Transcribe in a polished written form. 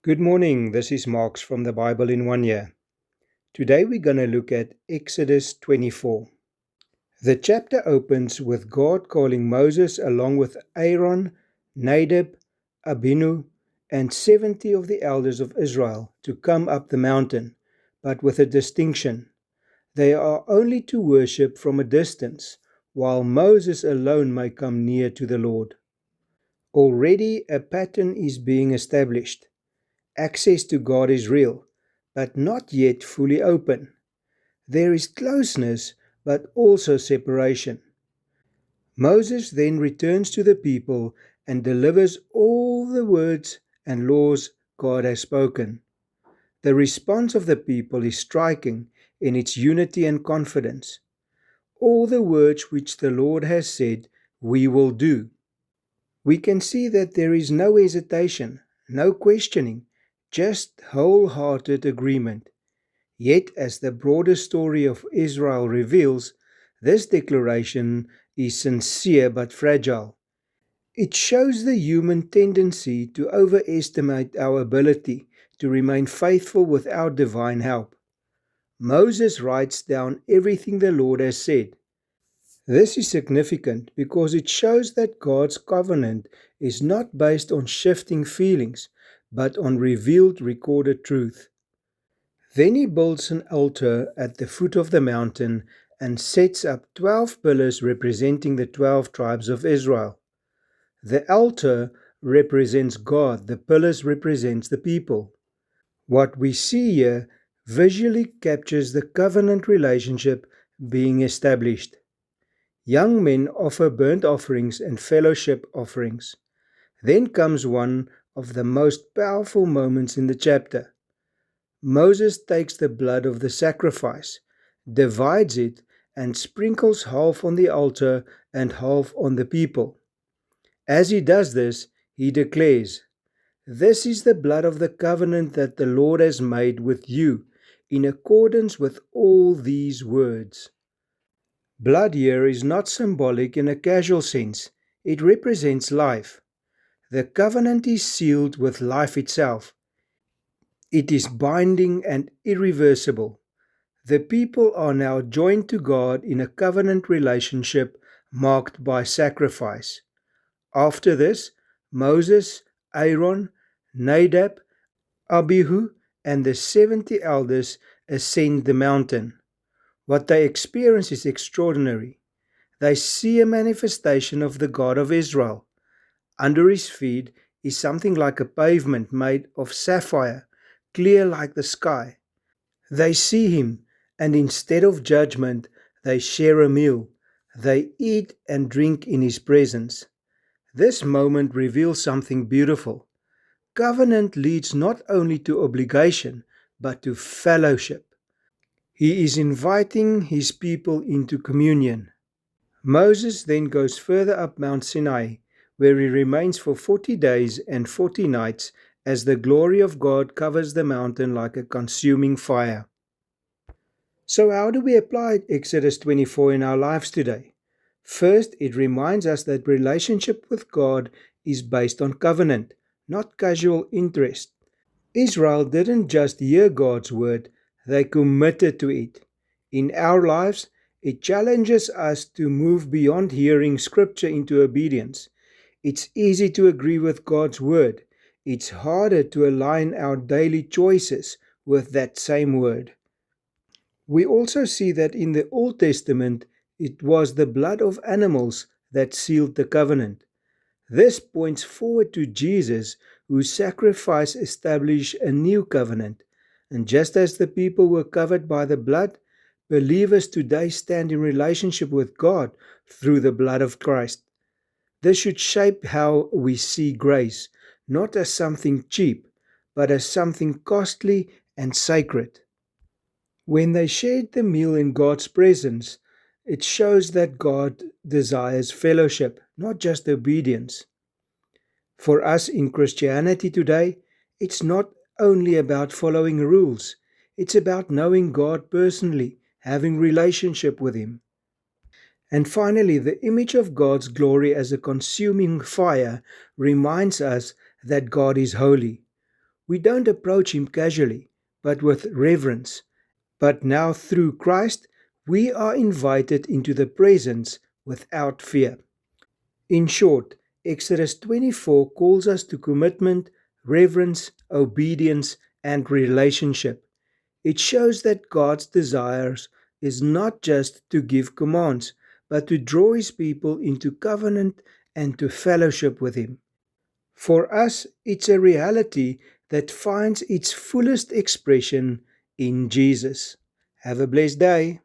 Good morning, this is Marks from the Bible in 1 Year. Today we're going to look at Exodus 24. The chapter opens with God calling Moses along with Aaron, Nadab, Abihu, and 70 of the elders of Israel to come up the mountain, but with a distinction. They are only to worship from a distance, while Moses alone may come near to the Lord. Already a pattern is being established. Access to God is real, but not yet fully open. There is closeness, but also separation. Moses then returns to the people and delivers all the words and laws God has spoken. The response of the people is striking in its unity and confidence. All the words which the Lord has said, we will do. We can see that there is no hesitation, no questioning, just wholehearted agreement. Yet, as the broader story of Israel reveals, this declaration is sincere but fragile. It shows the human tendency to overestimate our ability to remain faithful without divine help. Moses writes down everything the Lord has said. This is significant because it shows that God's covenant is not based on shifting feelings, but on revealed recorded truth. Then he builds an altar at the foot of the mountain and sets up 12 pillars representing the 12 tribes of Israel. The altar represents God, the pillars represents the people. What we see here visually captures the covenant relationship being established. Young men offer burnt offerings and fellowship offerings. Then comes one of the most powerful moments in the chapter. Moses takes the blood of the sacrifice, divides it, and sprinkles half on the altar and half on the people. As he does this, he declares, "This is the blood of the covenant that the Lord has made with you, in accordance with all these words." Blood here is not symbolic in a casual sense. It represents life. The covenant is sealed with life itself. It is binding and irreversible. The people are now joined to God in a covenant relationship marked by sacrifice. After this, Moses, Aaron, Nadab, Abihu, and the 70 elders ascend the mountain. What they experience is extraordinary. They see a manifestation of the God of Israel. Under his feet is something like a pavement made of sapphire, clear like the sky. They see him, and instead of judgment, they share a meal. They eat and drink in his presence. This moment reveals something beautiful. Covenant leads not only to obligation, but to fellowship. He is inviting his people into communion. Moses then goes further up Mount Sinai, where he remains for 40 days and 40 nights as the glory of God covers the mountain like a consuming fire. So how do we apply Exodus 24 in our lives today? First, it reminds us that relationship with God is based on covenant, not casual interest. Israel didn't just hear God's word, they committed to it. In our lives, it challenges us to move beyond hearing scripture into obedience. It's easy to agree with God's word. It's harder to align our daily choices with that same word. We also see that in the Old Testament, it was the blood of animals that sealed the covenant. This points forward to Jesus, whose sacrifice established a new covenant. And just as the people were covered by the blood, believers today stand in relationship with God through the blood of Christ. This should shape how we see grace, not as something cheap, but as something costly and sacred. When they shared the meal in God's presence, it shows that God desires fellowship, not just obedience. For us in Christianity today, it's not only about following rules, it's about knowing God personally, having relationship with Him. And finally, the image of God's glory as a consuming fire reminds us that God is holy. We don't approach Him casually, but with reverence. But now through Christ, we are invited into the presence without fear. In short, Exodus 24 calls us to commitment, reverence, obedience, and relationship. It shows that God's desires is not just to give commands, but to draw His people into covenant and to fellowship with Him. For us, it's a reality that finds its fullest expression in Jesus. Have a blessed day.